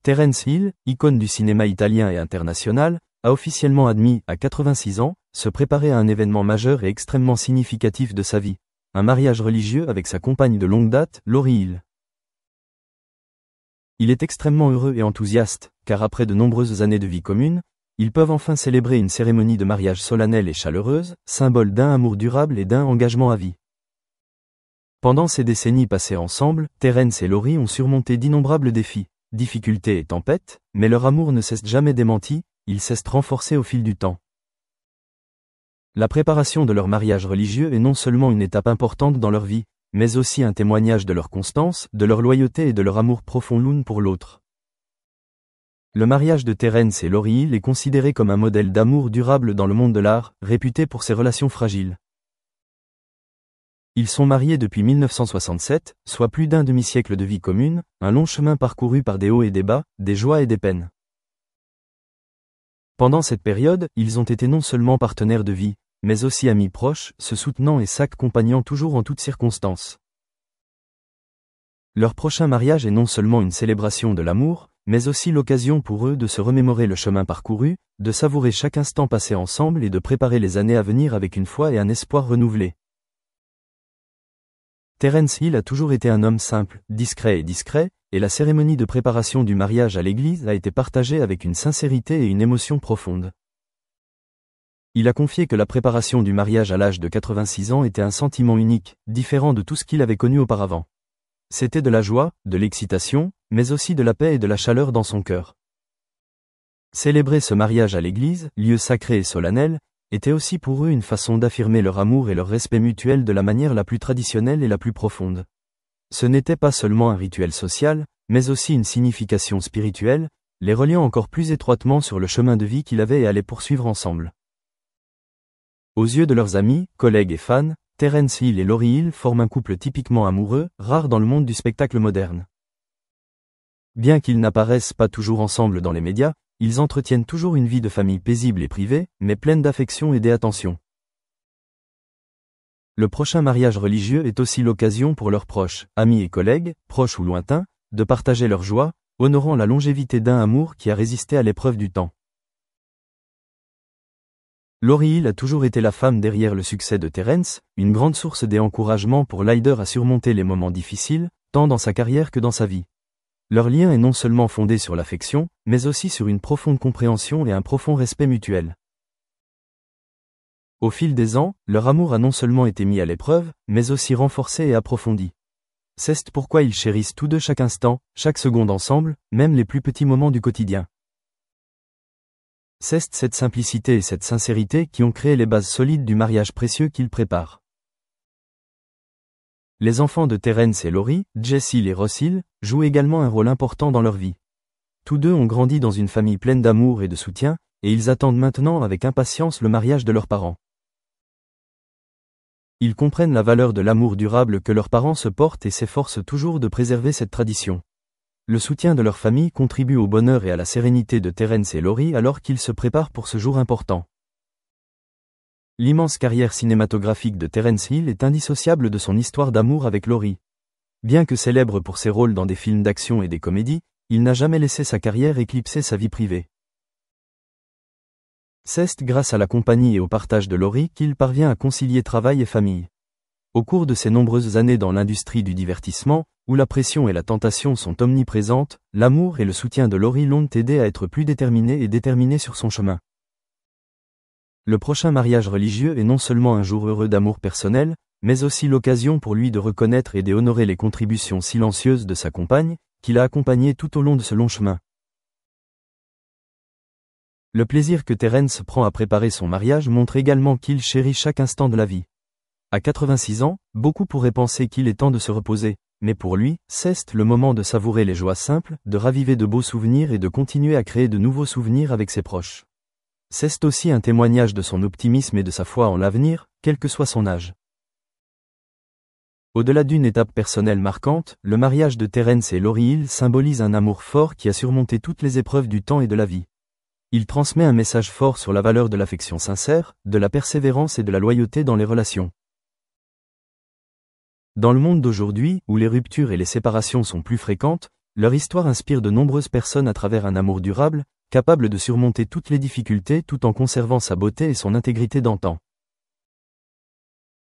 Terence Hill, icône du cinéma italien et international, a officiellement admis, à 86 ans, se préparer à un événement majeur et extrêmement significatif de sa vie, un mariage religieux avec sa compagne de longue date, Laurie Hill. Il est extrêmement heureux et enthousiaste, car après de nombreuses années de vie commune, ils peuvent enfin célébrer une cérémonie de mariage solennelle et chaleureuse, symbole d'un amour durable et d'un engagement à vie. Pendant ces décennies passées ensemble, Terence et Laurie ont surmonté d'innombrables défis, difficultés et tempêtes, mais leur amour ne cesse jamais démenti, il cesse renforcé au fil du temps. La préparation de leur mariage religieux est non seulement une étape importante dans leur vie, mais aussi un témoignage de leur constance, de leur loyauté et de leur amour profond l'une pour l'autre. Le mariage de Terence et Laurie Hill est considéré comme un modèle d'amour durable dans le monde de l'art, réputé pour ses relations fragiles. Ils sont mariés depuis 1967, soit plus d'un demi-siècle de vie commune, un long chemin parcouru par des hauts et des bas, des joies et des peines. Pendant cette période, ils ont été non seulement partenaires de vie, mais aussi amis proches, se soutenant et s'accompagnant toujours en toutes circonstances. Leur prochain mariage est non seulement une célébration de l'amour, mais aussi l'occasion pour eux de se remémorer le chemin parcouru, de savourer chaque instant passé ensemble et de préparer les années à venir avec une foi et un espoir renouvelés. Terence Hill a toujours été un homme simple, discret, et la cérémonie de préparation du mariage à l'église a été partagée avec une sincérité et une émotion profonde. Il a confié que la préparation du mariage à l'âge de 86 ans était un sentiment unique, différent de tout ce qu'il avait connu auparavant. C'était de la joie, de l'excitation, mais aussi de la paix et de la chaleur dans son cœur. Célébrer ce mariage à l'église, lieu sacré et solennel, était aussi pour eux une façon d'affirmer leur amour et leur respect mutuel de la manière la plus traditionnelle et la plus profonde. Ce n'était pas seulement un rituel social, mais aussi une signification spirituelle, les reliant encore plus étroitement sur le chemin de vie qu'ils avaient et allaient poursuivre ensemble. Aux yeux de leurs amis, collègues et fans, Terence Hill et Laurie Hill forment un couple typiquement amoureux, rare dans le monde du spectacle moderne. Bien qu'ils n'apparaissent pas toujours ensemble dans les médias, ils entretiennent toujours une vie de famille paisible et privée, mais pleine d'affection et d'attention. Le prochain mariage religieux est aussi l'occasion pour leurs proches, amis et collègues, proches ou lointains, de partager leur joie, honorant la longévité d'un amour qui a résisté à l'épreuve du temps. Laurie Hill a toujours été la femme derrière le succès de Terence, une grande source d'encouragement pour Ryder à surmonter les moments difficiles, tant dans sa carrière que dans sa vie. Leur lien est non seulement fondé sur l'affection, mais aussi sur une profonde compréhension et un profond respect mutuel. Au fil des ans, leur amour a non seulement été mis à l'épreuve, mais aussi renforcé et approfondi. C'est pourquoi ils chérissent tous deux chaque instant, chaque seconde ensemble, même les plus petits moments du quotidien. C'est cette simplicité et cette sincérité qui ont créé les bases solides du mariage précieux qu'ils préparent. Les enfants de Terence et Laurie, Jess Hill et Ross Hill, jouent également un rôle important dans leur vie. Tous deux ont grandi dans une famille pleine d'amour et de soutien, et ils attendent maintenant avec impatience le mariage de leurs parents. Ils comprennent la valeur de l'amour durable que leurs parents se portent et s'efforcent toujours de préserver cette tradition. Le soutien de leur famille contribue au bonheur et à la sérénité de Terence et Laurie alors qu'ils se préparent pour ce jour important. L'immense carrière cinématographique de Terence Hill est indissociable de son histoire d'amour avec Laurie. Bien que célèbre pour ses rôles dans des films d'action et des comédies, il n'a jamais laissé sa carrière éclipser sa vie privée. C'est grâce à la compagnie et au partage de Laurie qu'il parvient à concilier travail et famille. Au cours de ses nombreuses années dans l'industrie du divertissement, où la pression et la tentation sont omniprésentes, l'amour et le soutien de Laurie l'ont aidé à être plus déterminé sur son chemin. Le prochain mariage religieux est non seulement un jour heureux d'amour personnel, mais aussi l'occasion pour lui de reconnaître et d'honorer les contributions silencieuses de sa compagne, qui l'a accompagné tout au long de ce long chemin. Le plaisir que Terence prend à préparer son mariage montre également qu'il chérit chaque instant de la vie. À 86 ans, beaucoup pourraient penser qu'il est temps de se reposer, mais pour lui, c'est le moment de savourer les joies simples, de raviver de beaux souvenirs et de continuer à créer de nouveaux souvenirs avec ses proches. C'est aussi un témoignage de son optimisme et de sa foi en l'avenir, quel que soit son âge. Au-delà d'une étape personnelle marquante, le mariage de Terence et Laurie Hill symbolise un amour fort qui a surmonté toutes les épreuves du temps et de la vie. Il transmet un message fort sur la valeur de l'affection sincère, de la persévérance et de la loyauté dans les relations. Dans le monde d'aujourd'hui, où les ruptures et les séparations sont plus fréquentes, Leur histoire inspire de nombreuses personnes à travers un amour durable, capable de surmonter toutes les difficultés tout en conservant sa beauté et son intégrité d'antan.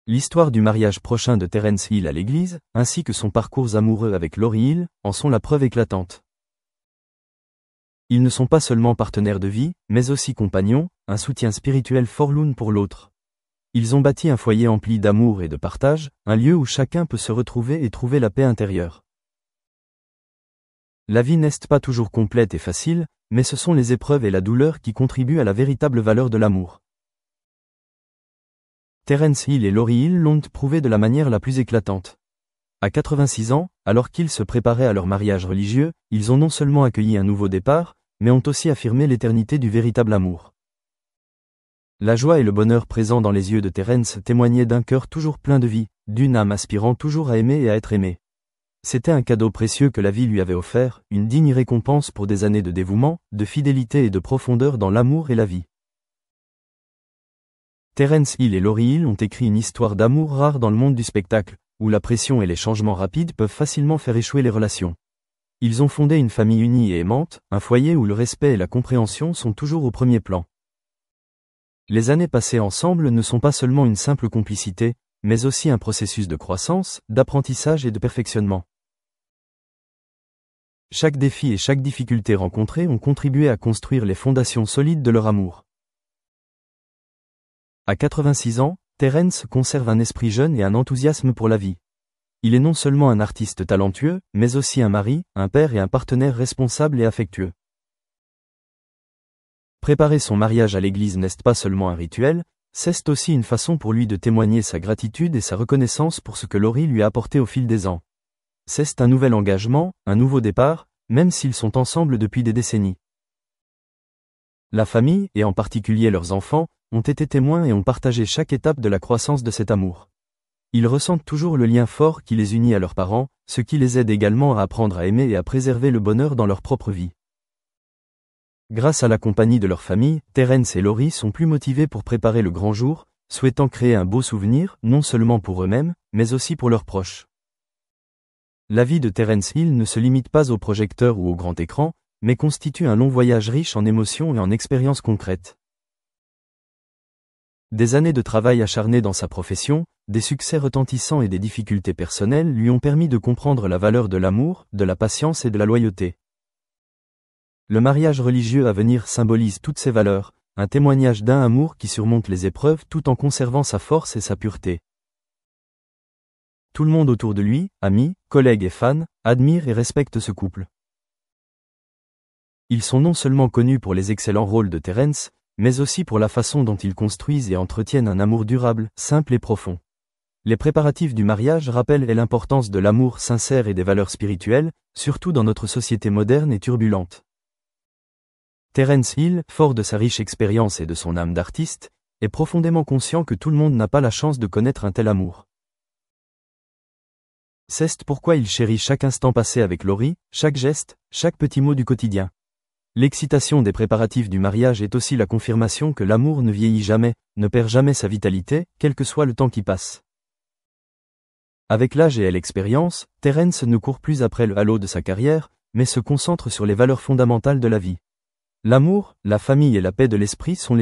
L'histoire du mariage prochain de Terence Hill à l'église, ainsi que son parcours amoureux avec Lauryn Hill, en sont la preuve éclatante. Ils ne sont pas seulement partenaires de vie, mais aussi compagnons, un soutien spirituel fort l'un pour l'autre. Ils ont bâti un foyer empli d'amour et de partage, un lieu où chacun peut se retrouver et trouver la paix intérieure. La vie n'est pas toujours complète et facile, mais ce sont les épreuves et la douleur qui contribuent à la véritable valeur de l'amour. Terence Hill et Lauryn Hill l'ont prouvé de la manière la plus éclatante. À 86 ans, alors qu'ils se préparaient à leur mariage religieux, ils ont non seulement accueilli un nouveau départ, mais ont aussi affirmé l'éternité du véritable amour. La joie et le bonheur présents dans les yeux de Terence témoignaient d'un cœur toujours plein de vie, d'une âme aspirant toujours à aimer et à être aimée. C'était un cadeau précieux que la vie lui avait offert, une digne récompense pour des années de dévouement, de fidélité et de profondeur dans l'amour et la vie. Terence Hill et Lauryn Hill ont écrit une histoire d'amour rare dans le monde du spectacle, où la pression et les changements rapides peuvent facilement faire échouer les relations. Ils ont fondé une famille unie et aimante, un foyer où le respect et la compréhension sont toujours au premier plan. Les années passées ensemble ne sont pas seulement une simple complicité, mais aussi un processus de croissance, d'apprentissage et de perfectionnement. Chaque défi et chaque difficulté rencontrée ont contribué à construire les fondations solides de leur amour. À 86 ans, Terence conserve un esprit jeune et un enthousiasme pour la vie. Il est non seulement un artiste talentueux, mais aussi un mari, un père et un partenaire responsable et affectueux. Préparer son mariage à l'église n'est pas seulement un rituel, c'est aussi une façon pour lui de témoigner sa gratitude et sa reconnaissance pour ce que Lauryn lui a apporté au fil des ans. C'est un nouvel engagement, un nouveau départ, même s'ils sont ensemble depuis des décennies. La famille, et en particulier leurs enfants, ont été témoins et ont partagé chaque étape de la croissance de cet amour. Ils ressentent toujours le lien fort qui les unit à leurs parents, ce qui les aide également à apprendre à aimer et à préserver le bonheur dans leur propre vie. Grâce à la compagnie de leur famille, Terence et Lauryn sont plus motivés pour préparer le grand jour, souhaitant créer un beau souvenir, non seulement pour eux-mêmes, mais aussi pour leurs proches. La vie de Terence Hill ne se limite pas au projecteur ou au grand écran, mais constitue un long voyage riche en émotions et en expériences concrètes. Des années de travail acharné dans sa profession, des succès retentissants et des difficultés personnelles lui ont permis de comprendre la valeur de l'amour, de la patience et de la loyauté. Le mariage religieux à venir symbolise toutes ces valeurs, un témoignage d'un amour qui surmonte les épreuves tout en conservant sa force et sa pureté. Tout le monde autour de lui, amis, collègues et fans, admire et respecte ce couple. Ils sont non seulement connus pour les excellents rôles de Terence, mais aussi pour la façon dont ils construisent et entretiennent un amour durable, simple et profond. Les préparatifs du mariage rappellent l'importance de l'amour sincère et des valeurs spirituelles, surtout dans notre société moderne et turbulente. Terence Hill, fort de sa riche expérience et de son âme d'artiste, est profondément conscient que tout le monde n'a pas la chance de connaître un tel amour. C'est pourquoi il chérit chaque instant passé avec Lauryn, chaque geste, chaque petit mot du quotidien. L'excitation des préparatifs du mariage est aussi la confirmation que l'amour ne vieillit jamais, ne perd jamais sa vitalité, quel que soit le temps qui passe. Avec l'âge et l'expérience, Terence ne court plus après le halo de sa carrière, mais se concentre sur les valeurs fondamentales de la vie. L'amour, la famille et la paix de l'esprit sont les